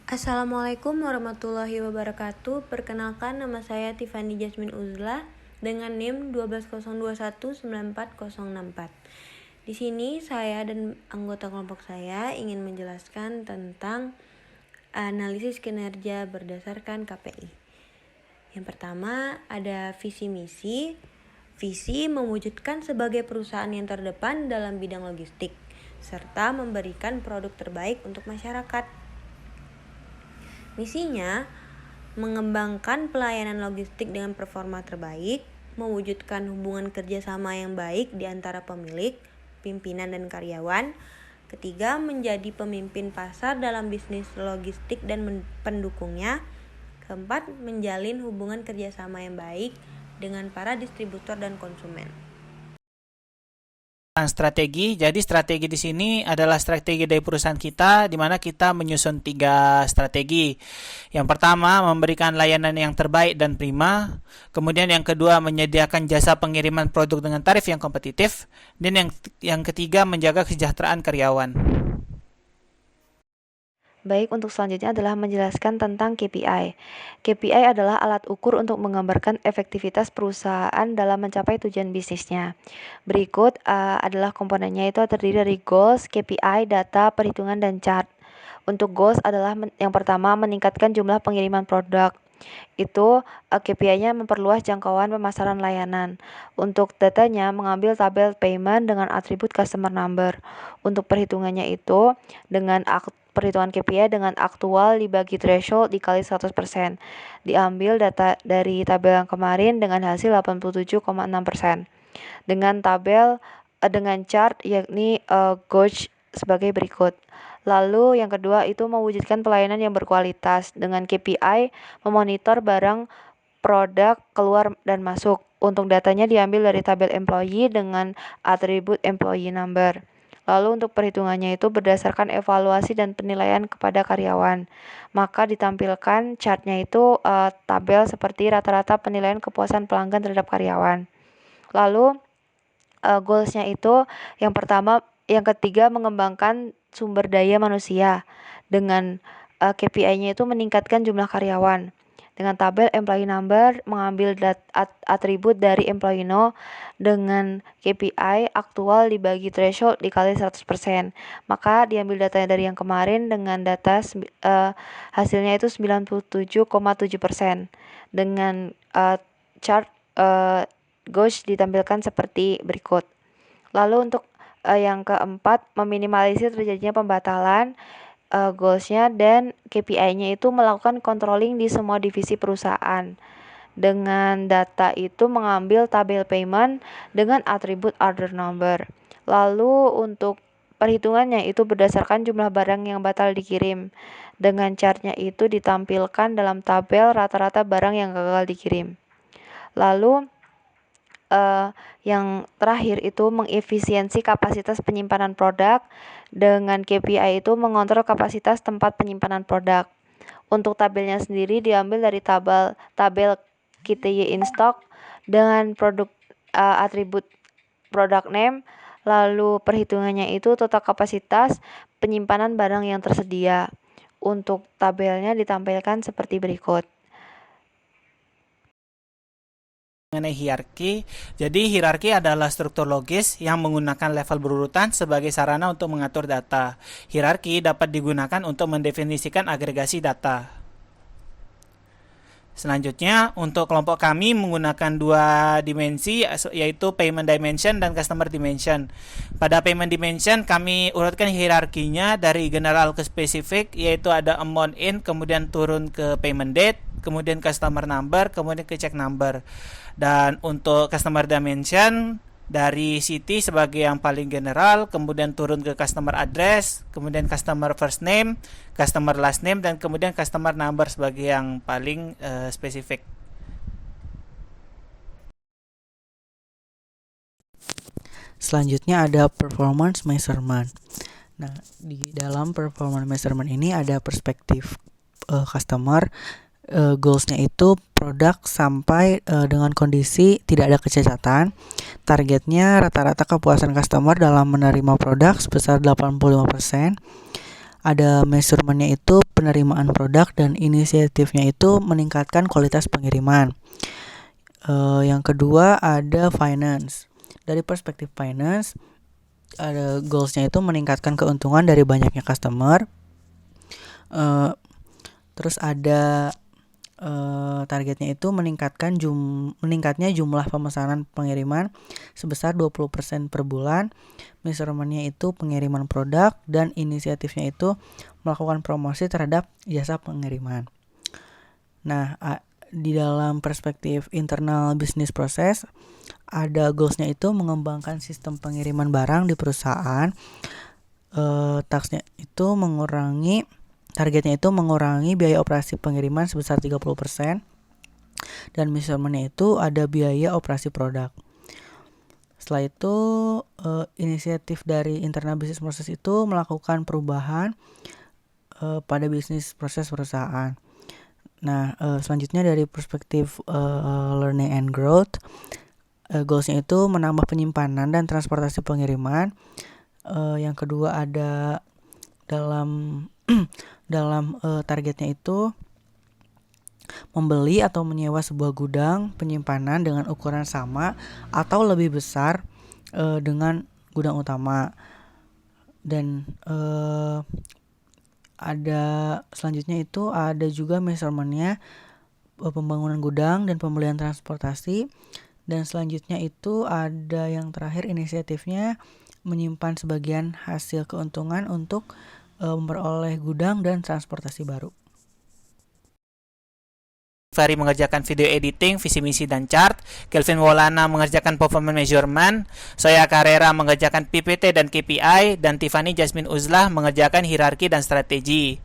Assalamualaikum warahmatullahi wabarakatuh. Perkenalkan, nama saya Tiffany Jasmine Uzla dengan NIM 1202194064. Di sini saya dan anggota kelompok saya ingin menjelaskan tentang analisis kinerja berdasarkan KPI. Yang pertama ada visi misi. Visi mewujudkan sebagai perusahaan yang terdepan dalam bidang logistik serta memberikan produk terbaik untuk masyarakat. Misinya, mengembangkan pelayanan logistik dengan performa terbaik, mewujudkan hubungan kerjasama yang baik di antara pemilik, pimpinan, dan karyawan. Ketiga, menjadi pemimpin pasar dalam bisnis logistik dan pendukungnya. Keempat, menjalin hubungan kerjasama yang baik dengan para distributor dan konsumen. Strategi. Jadi strategi di sini adalah strategi dari perusahaan kita, di mana kita menyusun 3 strategi. Yang pertama, memberikan layanan yang terbaik dan prima. Kemudian yang kedua, menyediakan jasa pengiriman produk dengan tarif yang kompetitif. Dan yang ketiga, menjaga kesejahteraan karyawan. Baik, untuk selanjutnya adalah menjelaskan tentang KPI. KPI adalah alat ukur untuk menggambarkan efektivitas perusahaan dalam mencapai tujuan bisnisnya. Berikut adalah komponennya, itu terdiri dari goals, KPI, data, perhitungan, dan chart. Untuk goals adalah yang pertama, meningkatkan jumlah pengiriman produk. Itu KPI-nya memperluas jangkauan pemasaran layanan. Untuk datanya, mengambil tabel payment dengan atribut customer number. Untuk perhitungannya itu dengan perhitungan KPI dengan aktual dibagi threshold dikali 100%. Diambil data dari tabel yang kemarin dengan hasil 87,6%. Dengan chart yakni gauge sebagai berikut. Lalu yang kedua itu mewujudkan pelayanan yang berkualitas. Dengan KPI memonitor barang produk keluar dan masuk. Untuk datanya diambil dari tabel employee dengan atribut employee number. Lalu untuk perhitungannya itu berdasarkan evaluasi dan penilaian kepada karyawan. Maka ditampilkan chartnya itu tabel seperti rata-rata penilaian kepuasan pelanggan terhadap karyawan. Lalu goalsnya itu yang ketiga mengembangkan sumber daya manusia. Dengan KPI-nya itu meningkatkan jumlah karyawan. Dengan tabel employee number mengambil atribut dari employee no dengan KPI aktual dibagi threshold dikali 100%. Maka diambil datanya dari yang kemarin dengan data hasilnya itu 97,7%. Dengan chart gauge ditampilkan seperti berikut. Lalu untuk yang keempat, meminimalisir terjadinya pembatalan. Goalsnya dan KPI-nya itu melakukan controlling di semua divisi perusahaan. Dengan data itu mengambil tabel payment dengan atribut order number. Lalu untuk perhitungannya itu berdasarkan jumlah barang yang batal dikirim. Dengan chartnya itu ditampilkan dalam tabel rata-rata barang yang gagal dikirim. Lalu yang terakhir itu mengefisiensi kapasitas penyimpanan produk. Dengan KPI itu mengontrol kapasitas tempat penyimpanan produk. Untuk tabelnya sendiri diambil dari tabel KTY in stock dengan atribut product name. Lalu perhitungannya itu total kapasitas penyimpanan barang yang tersedia. Untuk tabelnya ditampilkan seperti berikut. Mengenai hierarki, jadi hierarki adalah struktur logis yang menggunakan level berurutan sebagai sarana untuk mengatur data. Hierarki dapat digunakan untuk mendefinisikan agregasi data. Selanjutnya, untuk kelompok kami menggunakan 2 dimensi, yaitu payment dimension dan customer dimension. Pada payment dimension, kami urutkan hierarkinya dari general ke spesifik, yaitu ada amount in, kemudian turun ke payment date, kemudian customer number, kemudian ke check number. Dan untuk customer dimension, dari city sebagai yang paling general, kemudian turun ke customer address, kemudian customer first name, customer last name, dan kemudian customer number sebagai yang paling spesifik. Selanjutnya ada performance measurement. Nah, di dalam performance measurement ini ada perspektif customer. Goalsnya itu produk sampai dengan kondisi tidak ada kecacatan. Targetnya rata-rata kepuasan customer dalam menerima produk sebesar 85%. ada measurementnya itu penerimaan produk, dan inisiatifnya itu meningkatkan kualitas pengiriman. Yang kedua ada finance. Dari perspektif finance, ada goalsnya itu meningkatkan keuntungan dari banyaknya customer. Terus ada targetnya itu meningkatnya jumlah pemesanan pengiriman sebesar 20% per bulan. Measurementnya itu pengiriman produk, dan inisiatifnya itu melakukan promosi terhadap jasa pengiriman. Nah, di dalam perspektif internal business process, ada goalsnya itu mengembangkan sistem pengiriman barang di perusahaan. Targetnya itu mengurangi biaya operasi pengiriman sebesar 30%, dan measurementnya itu ada biaya operasi produk. Setelah itu inisiatif dari internal business process itu melakukan perubahan pada bisnis proses perusahaan. Nah, selanjutnya dari perspektif learning and growth, goalsnya itu menambah penyimpanan dan transportasi pengiriman. Yang kedua ada dalam targetnya itu membeli atau menyewa sebuah gudang penyimpanan dengan ukuran sama atau lebih besar dengan gudang utama. Dan ada selanjutnya itu ada juga measurementnya pembangunan gudang dan pembelian transportasi. Dan selanjutnya itu ada yang terakhir, inisiatifnya menyimpan sebagian hasil keuntungan untuk memperoleh gudang dan transportasi baru. Fari mengerjakan video editing, visi misi dan chart, Kelvin Wolana mengerjakan performance measurement, Soya Carrera mengerjakan PPT dan KPI, dan Tiffany Jasmine Uzlah mengerjakan hierarki dan strategi.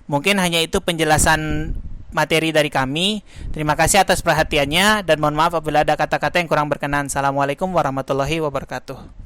Mungkin hanya itu penjelasan materi dari kami. Terima kasih atas perhatiannya, dan mohon maaf apabila ada kata-kata yang kurang berkenan. Assalamualaikum warahmatullahi wabarakatuh.